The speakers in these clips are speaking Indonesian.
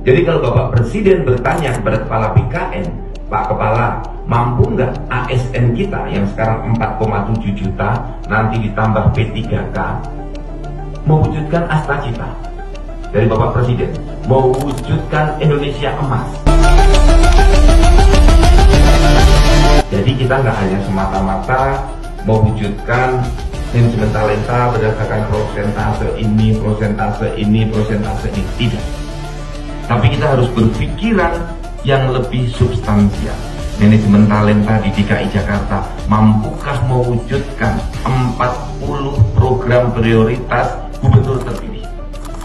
Jadi kalau Bapak Presiden bertanya kepada Kepala BKN, Pak Kepala, mampu nggak ASN kita yang sekarang 4,7 juta, nanti ditambah P3K, mewujudkan Astacita dari Bapak Presiden, mewujudkan Indonesia emas. Jadi kita nggak hanya semata-mata mewujudkan manajemen talenta berdasarkan prosentase ini, tidak. Tapi kita harus berpikiran yang lebih substansial. Manajemen talenta di DKI Jakarta mampukah mewujudkan 40 program prioritas gubernur terpilih?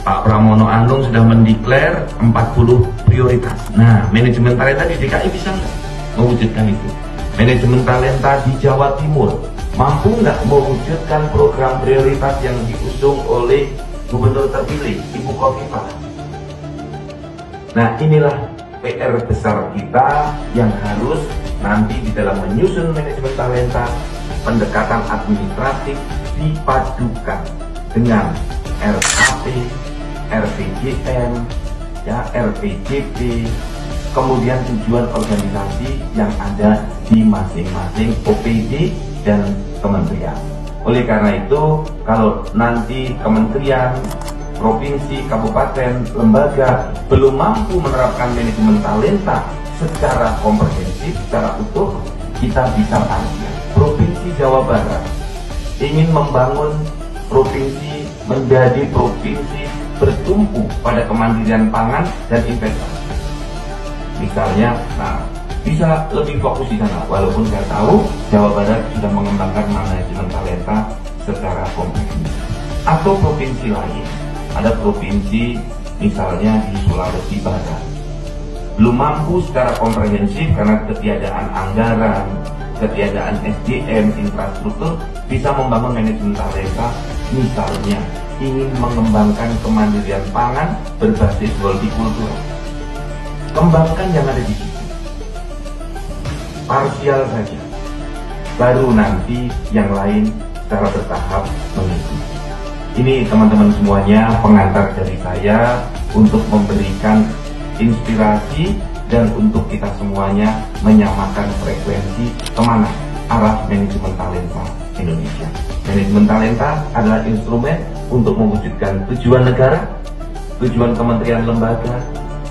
Pak Pramono Anung sudah mendeklar 40 prioritas. Nah, manajemen talenta di DKI bisa nggak mewujudkan itu? Manajemen talenta di Jawa Timur mampu nggak mewujudkan program prioritas yang diusung oleh gubernur terpilih Ibu Khofifah? Nah, inilah PR besar kita yang harus nanti di dalam menyusun manajemen talenta, pendekatan administratif dipadukan dengan RAP, RPJM, ya, RPJP, kemudian tujuan organisasi yang ada di masing-masing OPD dan kementerian. Oleh karena itu, kalau nanti kementerian, provinsi, kabupaten, lembaga belum mampu menerapkan manajemen talenta secara komprehensif, secara utuh, kita bisa tanya. Provinsi Jawa Barat ingin membangun provinsi menjadi provinsi bertumpu pada kemandirian pangan dan investasi. Misalnya, bisa lebih fokus di sana. Walaupun saya tahu Jawa Barat sudah mengembangkan manajemen talenta secara komprehensif. Atau provinsi lain. Ada provinsi misalnya di Sulawesi Barat belum mampu secara komprehensif karena ketiadaan anggaran, ketiadaan SDM, infrastruktur, bisa membangun manajemen talenta. Misalnya ingin mengembangkan kemandirian pangan berbasis hortikultura. Kembangkan yang ada di situ, parsial saja, baru nanti yang lain secara bertahap mengikuti. Ini teman-teman semuanya pengantar dari saya untuk memberikan inspirasi dan untuk kita semuanya menyamakan frekuensi kemana arah manajemen talenta Indonesia. Manajemen talenta adalah instrumen untuk mewujudkan tujuan negara, tujuan kementerian lembaga,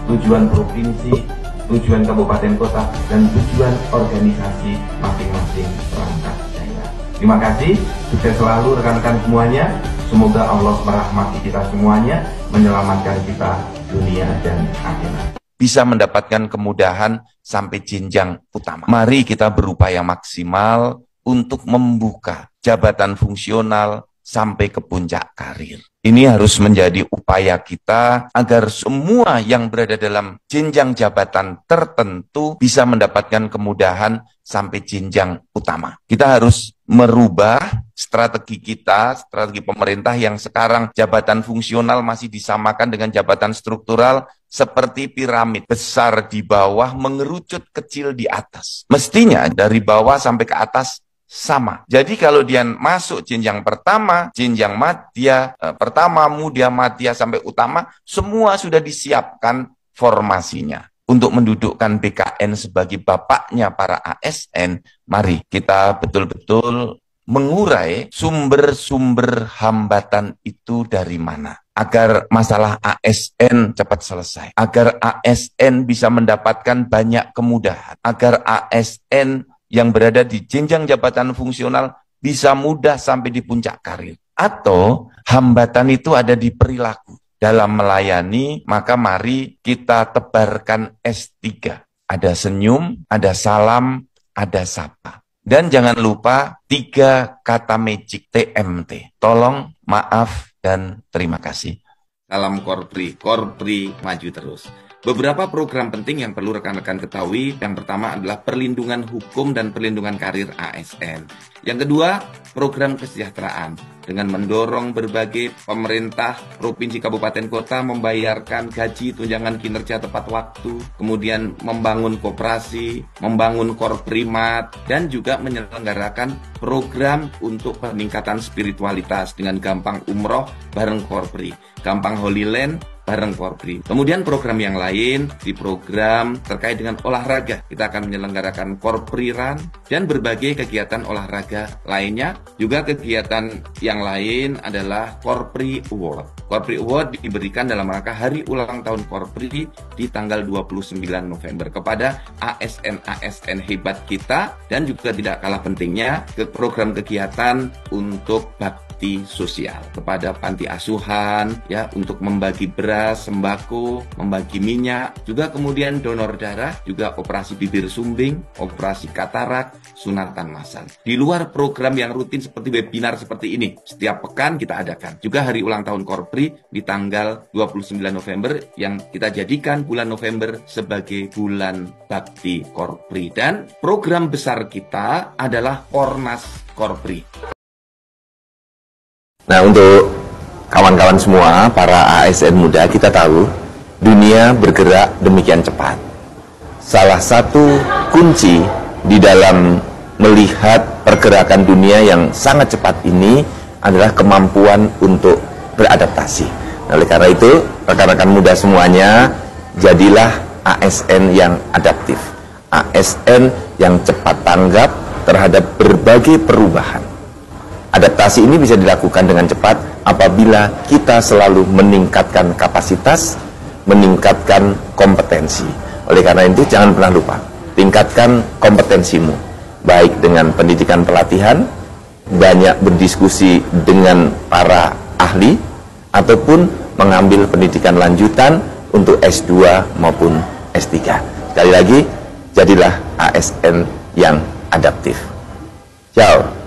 tujuan provinsi, tujuan kabupaten kota, dan tujuan organisasi masing-masing perangkat daerah. Terima kasih, sukses selalu rekan-rekan semuanya. Semoga Allah merahmati kita semuanya, menyelamatkan kita dunia dan akhirat. Bisa mendapatkan kemudahan sampai jenjang utama. Mari kita berupaya maksimal untuk membuka jabatan fungsional sampai ke puncak karir. Ini harus menjadi upaya kita agar semua yang berada dalam jenjang jabatan tertentu bisa mendapatkan kemudahan sampai jenjang utama. Kita harus merubah strategi kita, strategi pemerintah yang sekarang jabatan fungsional masih disamakan dengan jabatan struktural seperti piramid, besar di bawah mengerucut kecil di atas. Mestinya dari bawah sampai ke atas sama. Jadi kalau dia masuk jenjang pertama, jenjang madya, pertama, muda, madya sampai utama, semua sudah disiapkan formasinya. Untuk mendudukkan BKN sebagai bapaknya para ASN, mari kita betul-betul mengurai sumber-sumber hambatan itu dari mana. Agar masalah ASN cepat selesai. Agar ASN bisa mendapatkan banyak kemudahan. Agar ASN yang berada di jenjang jabatan fungsional bisa mudah sampai di puncak karir. Atau hambatan itu ada di perilaku. Dalam melayani, maka mari kita tebarkan S3. Ada senyum, ada salam, ada sapa. Dan jangan lupa 3 kata magic TMT. Tolong, maaf, dan terima kasih. Salam Korpri, Korpri maju terus. Beberapa program penting yang perlu rekan-rekan ketahui. Yang pertama adalah perlindungan hukum dan perlindungan karir ASN. Yang kedua, program kesejahteraan. Dengan mendorong berbagai pemerintah, provinsi, kabupaten, kota membayarkan gaji, tunjangan kinerja tepat waktu, kemudian membangun koperasi, membangun korprimat, dan juga menyelenggarakan program untuk peningkatan spiritualitas dengan gampang umroh bareng Korpri, gampang Holy Land bareng Korpri. Kemudian program yang lain, di program terkait dengan olahraga, kita akan menyelenggarakan Korpri Run dan berbagai kegiatan olahraga lainnya. Juga kegiatan yang lain adalah Korpri Award. Korpri Award diberikan dalam rangka hari ulang tahun Korpri di tanggal 29 November kepada ASN-ASN hebat kita, dan juga tidak kalah pentingnya ke program kegiatan untuk bakti sosial kepada panti asuhan, ya, untuk membagi beras, sembako, membagi minyak, juga kemudian donor darah, juga operasi bibir sumbing, operasi katarak, sunatan massal. Di luar program yang rutin seperti webinar seperti ini, setiap pekan kita adakan. Juga hari ulang tahun Korpri di tanggal 29 November yang kita jadikan bulan November sebagai bulan bakti Korpri. Dan program besar kita adalah Ormas Korpri. Nah, untuk kawan-kawan semua, para ASN muda, kita tahu dunia bergerak demikian cepat. Salah satu kunci di dalam melihat pergerakan dunia yang sangat cepat ini adalah kemampuan untuk beradaptasi. Nah, oleh karena itu, rekan-rekan muda semuanya, jadilah ASN yang adaptif, ASN yang cepat tanggap terhadap berbagai perubahan. Adaptasi ini bisa dilakukan dengan cepat apabila kita selalu meningkatkan kapasitas, meningkatkan kompetensi. Oleh karena itu, jangan pernah lupa, tingkatkan kompetensimu, baik dengan pendidikan pelatihan, banyak berdiskusi dengan para ahli, ataupun mengambil pendidikan lanjutan untuk S2 maupun S3. Sekali lagi, jadilah ASN yang adaptif. Ciao.